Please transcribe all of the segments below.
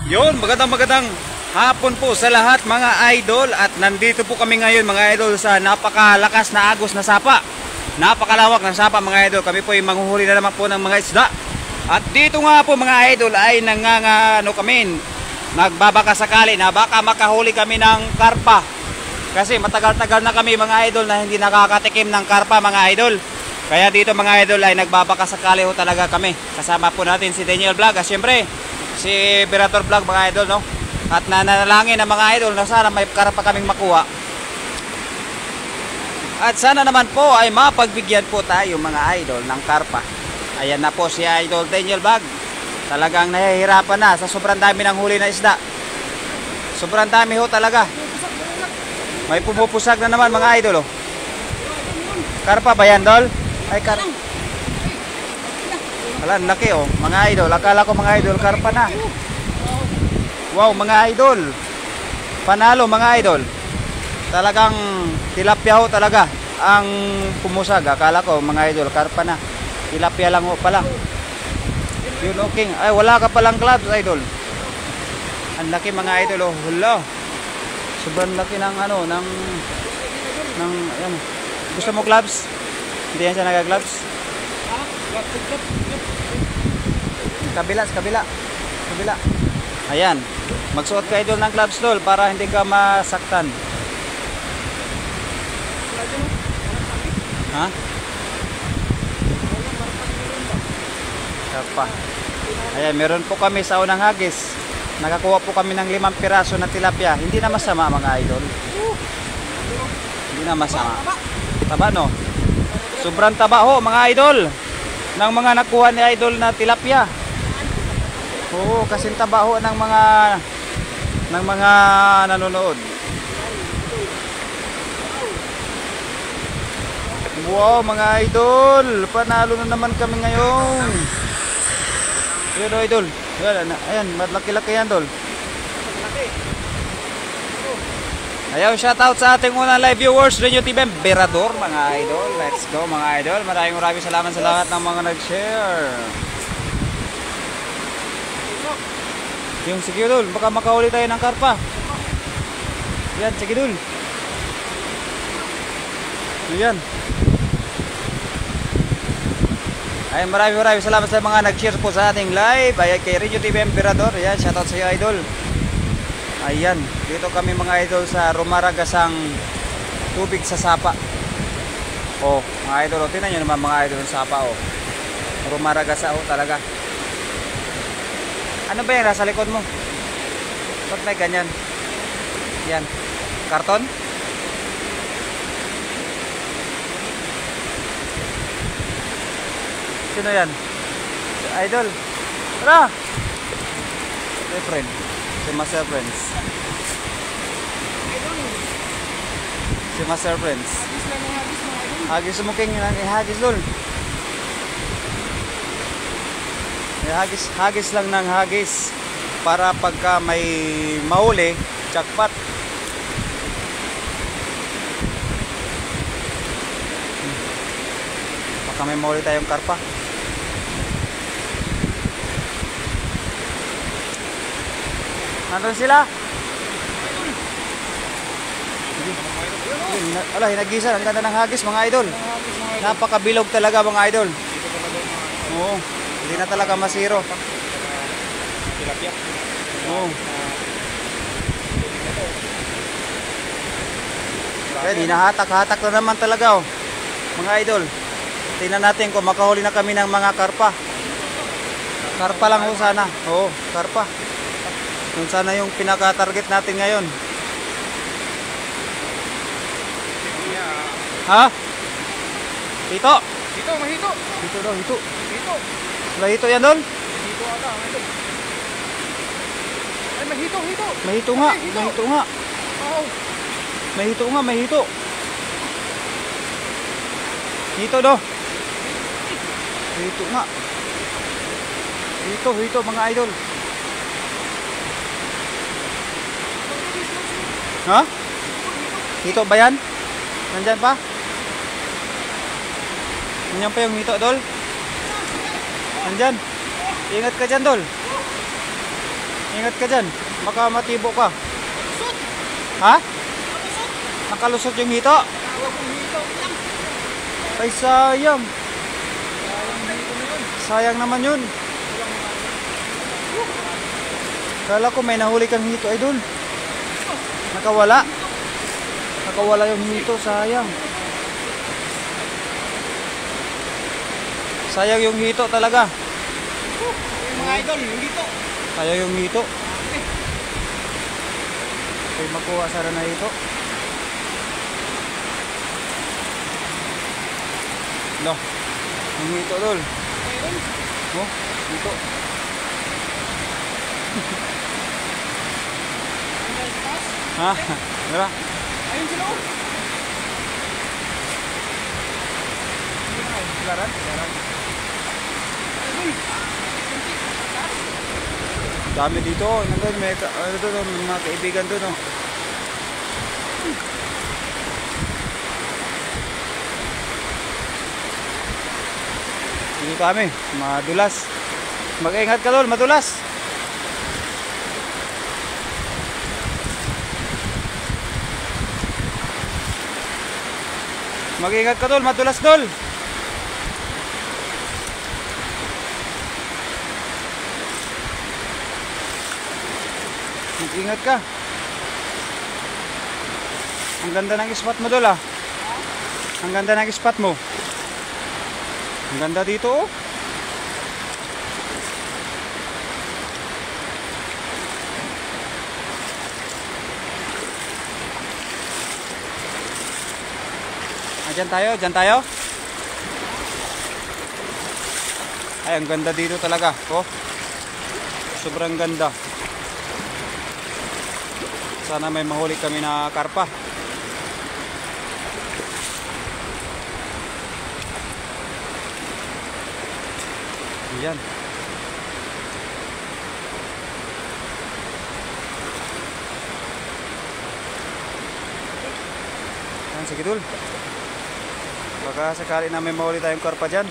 Yun, magandang hapon po sa lahat mga idol. At nandito po kami ngayon mga idol sa napakalakas na agos na sapa. Napakalawak na sapa mga idol. Kami po ay manghuhuli na naman po ng mga isda. At dito nga po mga idol ay nagbabaka sakali na baka makahuli kami ng karpa. Kasi matagal-tagal na kami mga idol na hindi nakakatikim ng karpa mga idol. Kaya dito mga idol ay nagbabaka sakali ho talaga kami. Kasama po natin si Daniel Vlog at syempre si Berator Vlog mga idol, no? At nananalangin ng mga idol na sana may karpa kaming makuha. At sana naman po ay mapagbigyan po tayo mga idol ng karpa. Ayan na po si Idol Daniel Vlog. Talagang nahihirapan na sa sobrang dami ng huli na isda. Sobrang dami ho talaga. May pumupusag na naman mga idol, oh. Karpa ba yan, Dol? Ay, karpa. Wala, laki, oh. Mga idol, akala ko mga idol, karpa na. Wow, mga idol. Panalo mga idol. Talagang tilapia ho talaga ang pumusag. Akala ko mga idol, karpa na. Tilapia lang ho pala. Yun, okay. Ay, wala ka palang clubs, idol. Ang laki mga idol, oh. Hello. Sobrang laki ng ano, ayan. Gusto mo gloves? Hindi yan siya nag-gloves. Kabila. Ayan. Magsuot ka idol ng gloves, Dol, para hindi ka masaktan. Ha? Karpa. Ayan, meron po kami sa unang hagis. Nakakuha po kami ng 5 piraso na tilapia. Hindi na masama mga idol. Hindi na masama. Taba, no? Sobrang taba ho mga idol ng mga nakuha ni idol na tilapia. Oo, kasing taba ho ng mga nanonood. Wow mga idol, panalo na naman kami ngayon. Ayan o idol. Ayan, malaki-laki yan, Dol. Ayaw, shoutout sa ating unang live viewers, Renyo TV Berador, mga idol. Let's go mga idol. Maraming salamat sa lahat ng mga nag-share. Yung sige, Dol, baka makahuli tayo ng karpa. Yan, sige, Dol. Yan. Ay, maraming salamat sa mga nag-share po sa ating live. Ayan, kay Renyo TV Berador. Ayan, shoutout sa iyo, idol. Ayan, dito kami mga idol sa rumaragasang tubig sa sapa. Oh, mga idol, tingnan nyo naman mga idol ng sapa, oh. Rumaragasa, oh, talaga. Ano ba yan nasa likod mo? Ba't may ganyan? Yan, karton? Sino yan? Idol. Tara! My friend. Si Master Friends. Si Master Friends. Hagis mo king hagis, Dol. Hagis lang ng hagis para pagka may mahuli, jackpot. Baka may mahuli tayong karpa. Nandun sila? Ala, hinagisan. Ang ganda ng hagis mga idol. Napakabilog talaga mga idol. Oo. Hindi na talaga masiro. Oo. Kaya hinahatak-hatak na naman talaga, oh. Mga idol. Tingnan natin kung makahuli na kami ng mga karpa. Karpa lang ho sana. Oo, karpa. Kung sana yung pinaka-target natin ngayon. Ha? Hito? Hito, mahito. Hito daw, hito. Hito. Mahito yan, Dol? Mahito ata. Ay, mahito. Mahito nga. Oo. Mahito. Hito do. Hito nga. Hito mga idol. Ha? Hito ba yan? Nandyan pa? Nandyan pa yung hito, Dol? Nandyan. Ingat ka dyan, Dol. Ingat ka dyan. Baka matibo ka. Lusot. Ha? Lusot. Nakalusot yung hito. Tawag kong hito. Lang. Ay sayang. Sayang hito na yun. Sayang naman yun. Kala ko may nahuli kang hito, idol. Nakawala. Nakawala yung hito, sayang. Sayang yung hito talaga. Yung mga idol, yung hito. Sayang yung hito. Okay, makuha sana na hito. No. Yung hito, dol. Ayun. Oh, hito. Ang lalpas. Ha? Tara. Ayun sila oh. Laran, laran. Ayun. Dami dito. Nandun, may ano doon, mga kaibigan doon. Oh. Dito kami, madulas. Mag-ingat ka doon, madulas. Mag-ingat ka doon, madulas doon. Mag-ingat ka. Ang ganda ng spot mo doon ah. Ang ganda ng spot mo. Ang ganda dito oh. Diyan tayo, diyan tayo. Ay, ang ganda dito talaga. Oh. Sobrang ganda. Sana may mahuli kami na karpa. Yan. Yan, sige dul. Baka sakali na may mahuli tayong karpa dyan.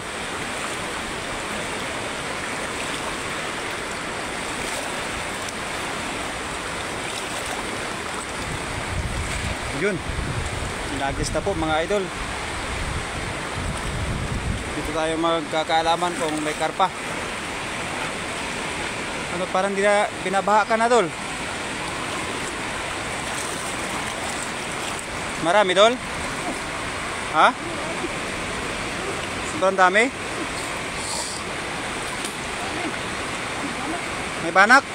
Yun. Nagis na po mga idol. Dito tayo magkakaalaman kung may karpa. Ano, parang binabaha ka na dol. Marami dol? Ha? Sobrang dami? May banak?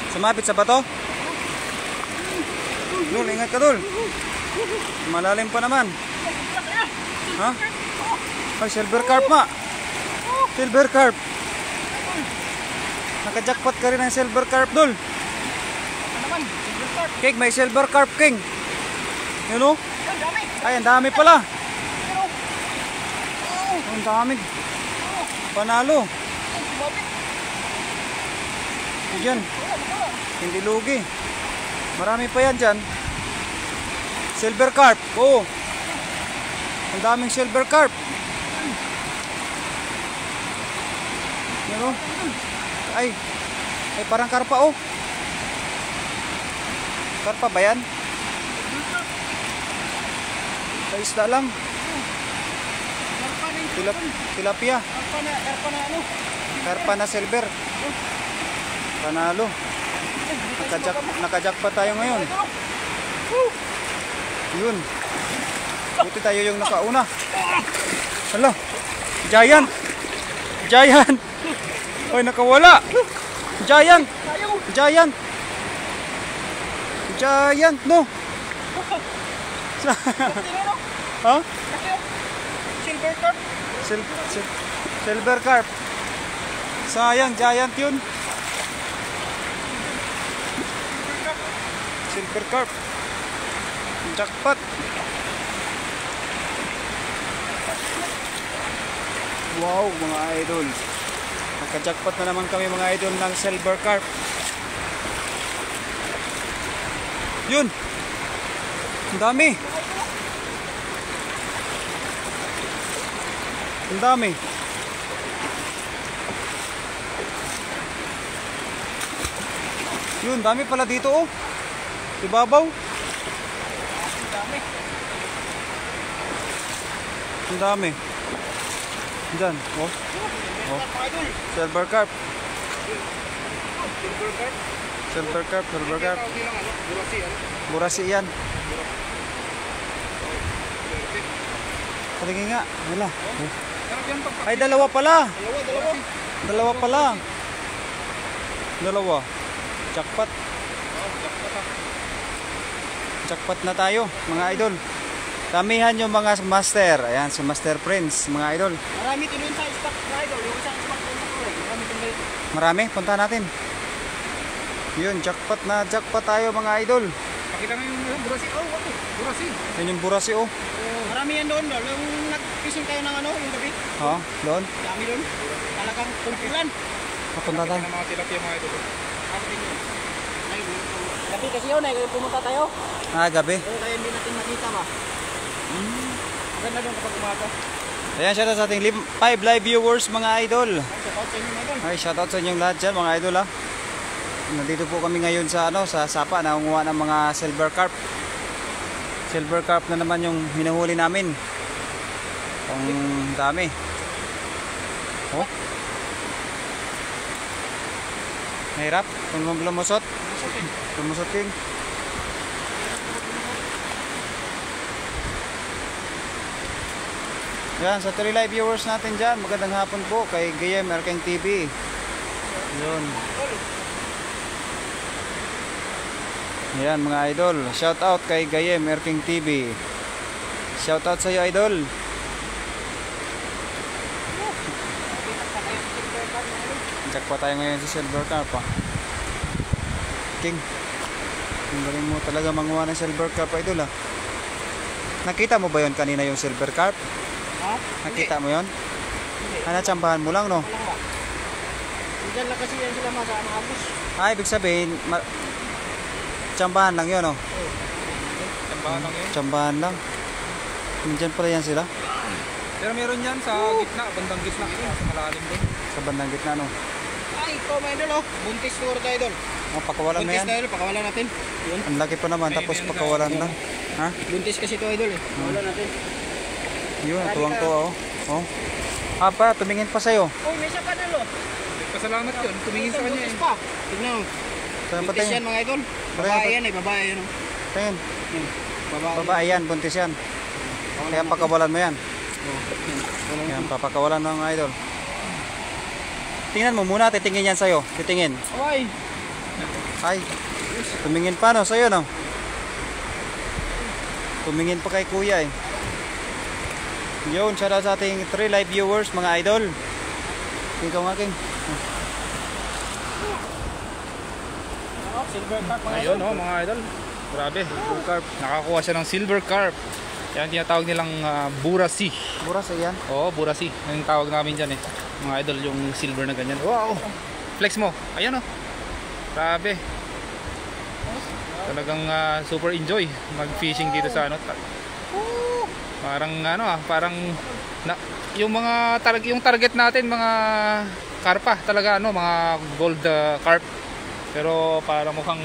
Sumapit sa bato? Dul, ingat ka dul. Malalim pa naman. Ha? Ay, silver carp ma. Silver carp. Nakajackpot ka rin ng silver carp dul. King, may silver carp king. Yun o? Ay, ang dami pala. Ang dami. Panalo. Diyan. Hindi lugi. Marami pa yan dyan. Silver carp. Oo. Ang daming silver carp. Yan o. Ay. Ay, parang karpa o. Karpa ba yan? Sa isda lang. Tilapia. Karpa na silver. Panalo. Nakajack pa tayo ngayon. Yun. Buti tayo yung nakauna. Hala. Giant. Giant. Ay, nakawala. Giant. Giant. Giant, no? Ha? Silver carp. Silver carp. Sayang, giant yun. Silver carp. Jackpot. Wow, mga idol. Naka-jackpot na naman kami mga idol ng silver carp. Yun. Ang dami. Ang dami. Yun, dami pala dito oh. Ibabaw. Ang dami. Ang dami. Diyan, oh. Oh. Mga idol. Silver carp. Silver carp. Silver carp, silver carp. Tawag nilang ano? Burasi, ano? Burasi yan. Palagi nga, wala. Oh. Sarap yan pag Ay, dalawa pala. dalawa. Dalawa pala. Dalawa. Jackpot. Jackpot na tayo, mga idol. Damihan yung mga master. Ayan, si Master Prince, mga idol. Marami din yun sa stock na idol. Yung isang stock na ito. Marami din dito. Marami, punta natin. Yun, jackpot na jackpot tayo, mga idol. Pakita nga yung burasi. Oh, okay. Burasi. Yan yung burasi, oh. Marami yan doon. Yung nag-fishing tayo ng ano, yung gabi. Ha, doon. Dami doon. Talagang kumpulan. Papunta tayo. Mga tilapia mga ito. Gabi kasi yun eh, pumunta tayo. Ah, gabi. Pero kaya hindi natin makita ba? Maganda doon kapag umaga. Ayan, shoutout sa ating 5 live viewers, mga idol. Shoutout sa inyo mga idol. Ay, shoutout sa inyong lahat dyan, mga idol, ha. Nandito po kami ngayon sa ano, sa Sapa, nangunguha ng mga silver carp. Silver carp na naman yung hinuhuli namin. Ang dami. Oh. Mahirap kung lumusot. Lumusot king. Yan, sa 3 live viewers natin dyan, magandang hapon po kay Gayem Erkeng TV. Yun. Yan mga idol, shout out kay Gayem Erking TV. Shout out sa iyo, idol. Jackpot tayo ngayon sa silver carp, ha. King, ang galing mo talaga manguha ng silver carp, idol, ha. Nakita mo ba yon kanina yung silver carp? Ha? Nakita mo yon? Natsambahan mo lang, no? Diyan lang kasi yan sila mga abos. Ay, ibig sabihin, tsambahan lang yun, no? Tambahan lang yun. Tsambahan lang. Diyan pala yan sila. Pero meron yan sa gitna, bandang gitna. Sa malalim din. Sa bandang gitna, no? Ay, ito mga idol oh. Buntis siguro tayo idol. Oh, pakawalan mo Buntis yan. na idol, pakawalan natin. Yun. Ang laki pa naman, tapos pakawalan lang. Ha? Buntis kasi ito idol eh. Pakawalan natin. Yun, tuwang-tuwa, oh. Oh. Ah, pa, tumingin pa sa'yo. Oh, may isa pa idol oh. Pasalamat yun, tumingin sa kanya eh. Pa. Tignan mo. Saan pa Buntis tayo? yan mga idol. Pareho Babae pa- yan eh, babae yan oh. Tingin. Babae. Babae yan, buntis yan. Kaya pakawalan mo yan. Oh. Yan, papakawalan ng idol. Tingnan mo muna, titingin yan sa'yo. Titingin. Ay. Ay, tumingin pa, no? Sa'yo, no? Tumingin pa kay kuya, eh. Yun, shout out sa ating 3 live viewers, mga idol. Ikaw nga, King. Silver carp mga Ayun oh mga idol. Grabe, silver carp. Nakakuha siya ng silver carp. Yan tinatawag nilang burasi. Buras, yan. Oo, burasi. Yung tawag namin dyan eh. Mga idol, yung silver na ganyan. Wow! Flex mo. Ayan oh. Grabe. Talagang super enjoy mag-fishing dito sa ano. Parang ano parang yung mga yung target natin mga karpa talaga ano, mga gold carp. Pero para mukhang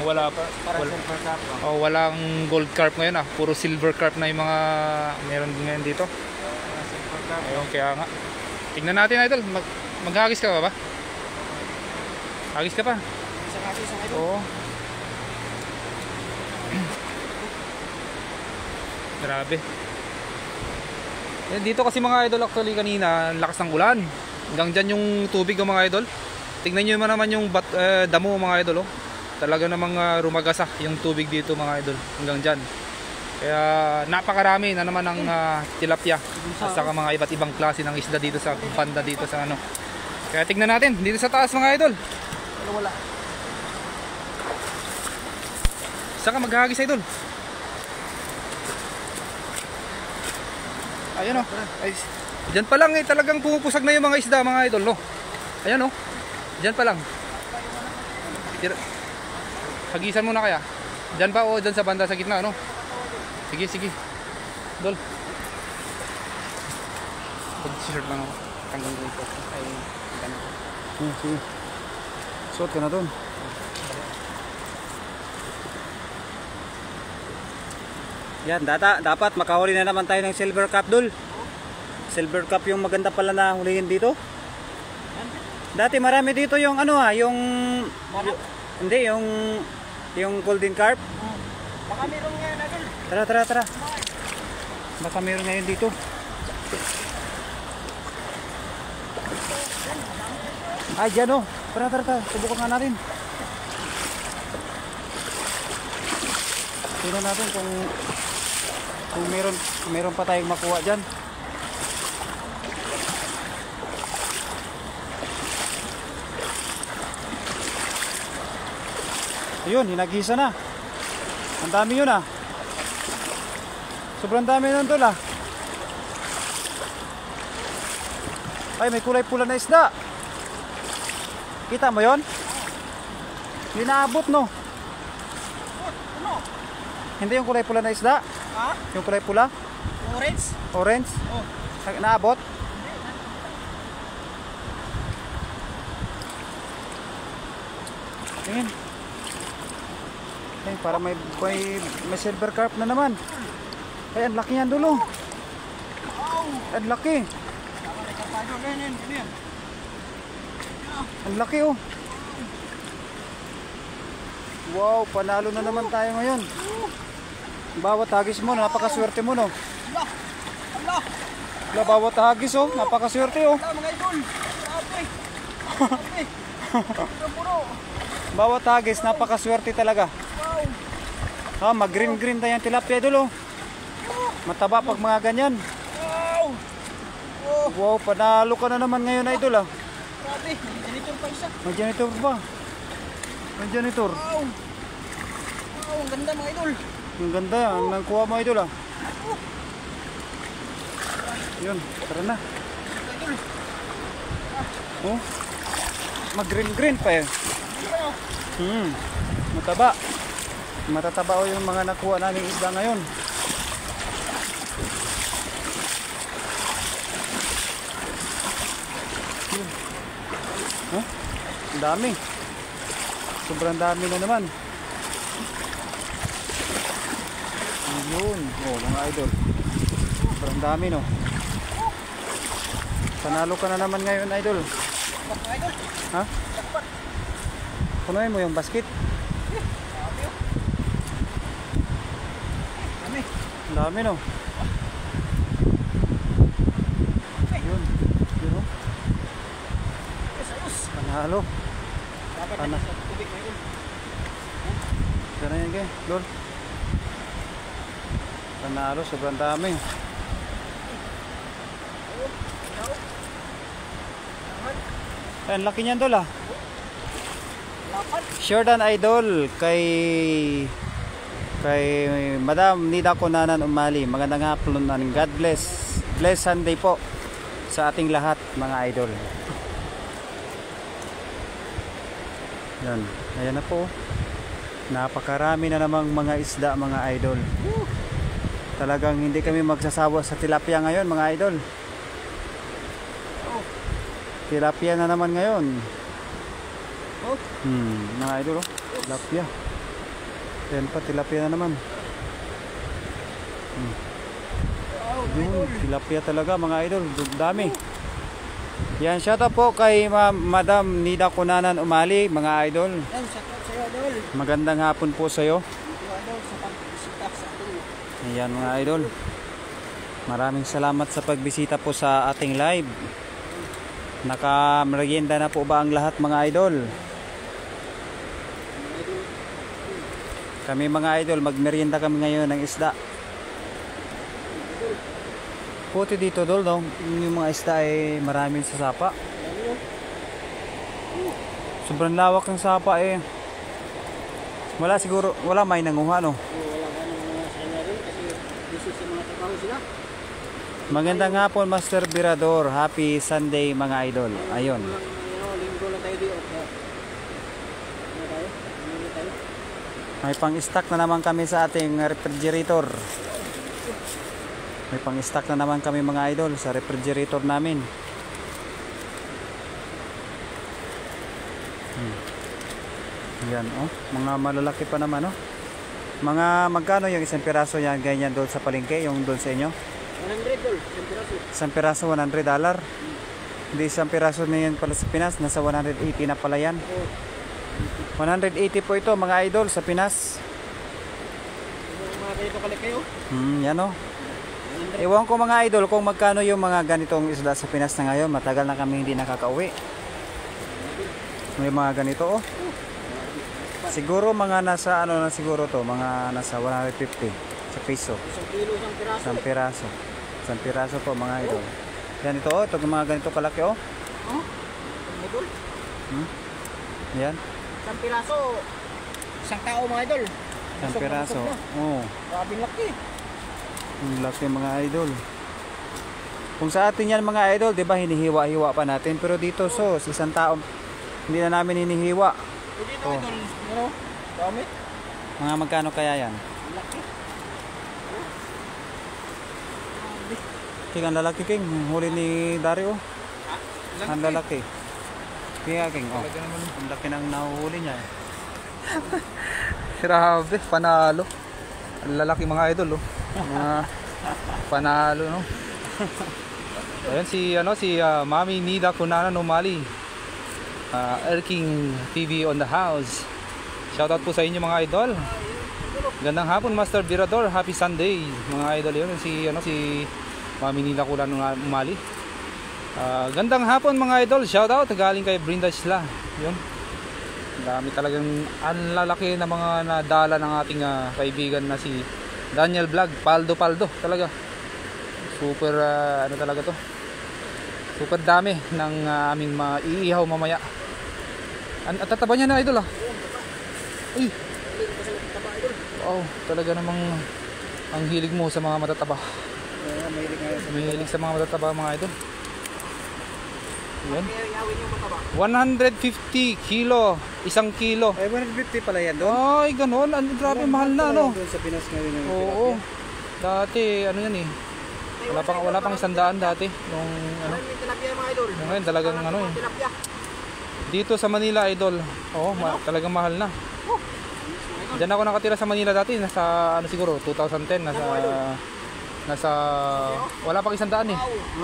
wala pa. Silver carp, no? Oh, walang gold carp ngayon puro silver carp na yung mga meron ngayon dito. Silver carp. Ayun, kaya nga. Tingnan natin idol, maghagis ka ba? Hagis ka pa? Isang idol. Oo. Grabe. Dito kasi mga idol actually kanina, lakas ng ulan. Hanggang dyan yung tubig mga idol. Tingnan nyo naman yung damo mga idol. Oh. Talaga namang rumagasa yung tubig dito mga idol. Hanggang dyan. Kaya napakarami na naman ng tilapia. At saka mga iba't ibang klase ng isda dito sa banda dito sa ano. Kaya tingnan natin dito sa taas mga idol. Wala. Saka maghahagis idol. Ayan o. Ay, dyan pa lang talagang pumupusag na yung mga isda mga idol. No? Ayan o. Dyan pa lang. Hagisan mo na kaya. Dyan pa o dyan sa banda sa gitna. Ano? Sige, sige. Dol. Pag-shirt lang ako. Tanggang ko. Ay, Sige. Suot ka na dun. Yan, dapat makahuli na naman tayo ng silver cup, Dol. Silver cup yung maganda pala na hulihin dito. Dati marami dito yung ano yung hindi yung golden carp. Baka meron ngayon na Idol. Tara. Baka meron ngayon dito. Ay, dyan oh. Tara. Subukan nga natin. Tingnan natin kung meron pa tayong makuha dyan. Ayun, hinagisa na. Ang dami yun Sobrang dami nun Dol Ay, may kulay pula na isda. Kita mo yon? Hindi naabot no? Hindi yung kulay pula na isda? Ha? Yung kulay pula? Orange? Orange? Oh. Naabot? Tingin. Ay, para may silver carp na naman. Ay, ang laki yan Dulo. Ang laki. Ang laki oh. Wow, panalo na naman tayo ngayon. Bawat hagis mo, napakaswerte mo no. Bawat hagis oh, napakaswerte oh. Mga Idol. Bawat hagis, napakaswerte talaga. Mag-green tayong tilapia Idol oh. Mataba pag mga ganyan. Wow, panalo ka na naman ngayon Idol Grabe, may janitor pa isa. May janitor ba? May janitor. Wow, ang ganda mga Idol. Ang ganda, ang nangkuha mo Idol Yun, tara na. Idol. Oh, mag-green pa eh. Mataba. Matataba o yung mga nakuha namin isda ngayon. Ang dami. Sobrang dami na naman. Ayun. Oh, mga Idol. Sobrang dami no. Panalo ka na naman ngayon Idol. Ha? Punuin mo yung basket. Ang dami no. Yun. Yun oh. Panalo. Ano? Gana yan kaya, Lol. Panalo, sobrang dami. Ayan, laki niyan Dol Sure dan Idol kay Madam Nida Kunanan Umali. Magandang hapon and God bless. Bless Sunday po sa ating lahat mga Idol. Yan, ayan na po. Napakarami na namang mga isda mga Idol. Talagang hindi kami magsasawa sa tilapia ngayon mga Idol. Tilapia na naman ngayon. Mga Idol tilapia. Yan pa, tilapia na naman. Yun, tilapia talaga mga Idol. Dami. Yan, shout out po kay Madam Nida Kunanan Umali, mga Idol. Magandang hapon po sa iyo. Ayan mga Idol. Maraming salamat sa pagbisita po sa ating live. Naka-merienda na po ba ang lahat mga Idol? Kami mga Idol, magmerienda kami ngayon ng isda. Puti dito Dol, no? Yung mga isda ay maraming sa sapa. Sobrang lawak ng sapa eh. Wala siguro, wala may nanguha no? Magandang hapon Master Birador. Happy Sunday mga Idol. Ayun. May pang-stock na naman kami sa ating refrigerator. May pang-stock na naman kami mga Idol sa refrigerator namin. Yan oh, mga malalaki pa naman oh. Mga magkano yung isang piraso yan ganyan doon sa palengke, yung doon sa inyo? 100 doll, isang piraso. Isang piraso $100. Hindi isang piraso na yan pala sa Pinas, nasa 180 na pala yan. 180 po ito mga idol sa Pinas. Yung mga ganito kalit kayo. Yan o. Ewan ko mga idol kung magkano yung mga ganitong isda sa Pinas na ngayon. Matagal na kami hindi nakakauwi. May mga ganito oh. Siguro mga nasa ano na siguro to, mga nasa 150 sa piso. Isang kilo, isang piraso. Isang piraso. Isang piraso po mga idol. Yan ito oh, ito mga ganito kalaki oh. Oh? Idol? Yan. Isang piraso. Isang tao mga idol. Isang piraso. Oh. Grabe laki. Ang laki mga idol. Kung sa atin yan mga idol, 'di ba hinihiwa-hiwa pa natin, pero dito so isang tao hindi na namin hinihiwa. Dito Oh. idol, ano? Dami. Mga magkano kaya yan? Laki. King, ang lalaki King, huli ni Dario. Ang lalaki. Kaya King, oh. Ang laki ng nahuhuli niya. Grabe, panalo. Ang lalaki mga idol, oh. Panalo, no? Ayun si Mami Nida Kunana Numali. Erking TV on the house. Shoutout po sa inyo mga idol. Gandang hapon Master Virador, happy Sunday mga idol. Yun si Mami Nida Kunana Numali. Gandang hapon mga idol. Shoutout galing kay Brinda Isla. Yun. Dami talagang ang lalaki na mga nadala ng ating kaibigan na si Daniel Vlog, Paldo talaga. Super ano talaga to. Super dami ng aming maiihaw mamaya. Ang tataba niya na idol ah. Uy. Wow, talaga namang ang hilig mo sa mga matataba. Mahilig sa mga matataba mga idol. Yan. 150 kilo, 1 kilo. Eh 150 pala yan doon. Ay, ganoon. Grabe, mahal na, no? Doon sa Pinas ngayon yung Oo. Dati, ano yan eh. Wala pang 100 dati. Nung, ano. Tilapia mga idol. Ngayon, talagang ano eh. Tilapia. Dito sa Manila, idol. Oo, talagang mahal na. Diyan ako nakatira sa Manila dati. Nasa, ano siguro, 2010. Nasa, wala pang 100 eh.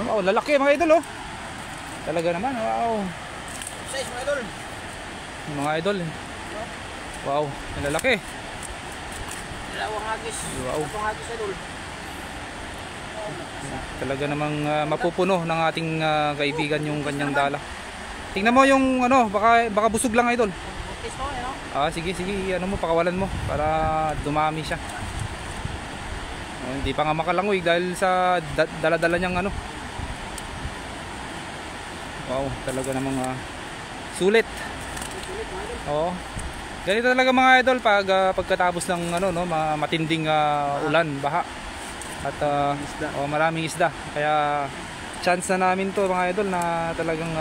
Wow, lalaki mga idol, oh. Talaga naman, wow. Size mga idol. Mga idol eh. Wow, ang lalaki. Dalawang hagis. Wow. Dalawang hagis idol. Talaga namang mapupuno ng ating kaibigan yung kanyang dala. Tingnan mo yung ano, baka busog lang idol. Buntis mo, ano? Sige, ano mo, pakawalan mo para dumami siya. Hindi pa nga makalangoy dahil sa dala-dala niyang ano. Wow, talaga namang sulit. Oo. Ganito talaga mga idol pag pagkatapos ng ano no, matinding ulan, baha. At maraming isda. Kaya chance na namin to mga idol na talagang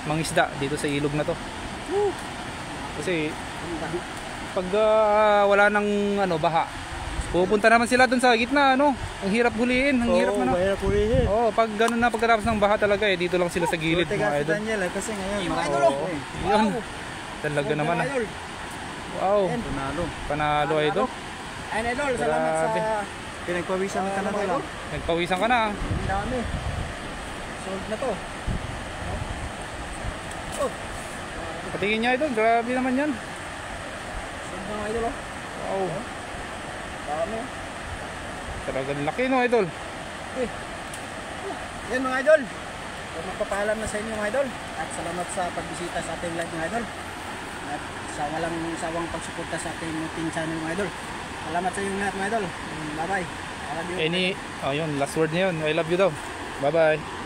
mangisda dito sa ilog na to. Kasi pag wala nang ano baha, pupunta naman sila dun sa gitna ano. Ang hirap huliin, ang hirap na. Mahirap hulihin. Oo, pag gano'n na pagkatapos ng baha talaga eh, dito lang sila sa gilid mga idol. Daniel kasi ngayon Mga idol, marami. oh. Yun. Talaga naman ah. Idol. Wow. Panalo. Panalo idol. Ayun idol, salamat Grabe. sa Pinagpawisan ka na doon. Nagpawisan ka na ah. ang dami. Sold na to. Patingin niya idol, grabe naman yan. Sold na mga idol, oh. Wow. Dami. Talagang laki no idol. Yan mga idol. So, magpapaalam na sa inyo mga idol. At salamat sa pagbisita sa ating live mga idol. At sa walang sawang pagsuporta sa ating team channel mga idol. Salamat sa inyo lahat mga idol. Bye bye. I love you. Ayun, last word niya yun. I love you daw. Bye bye.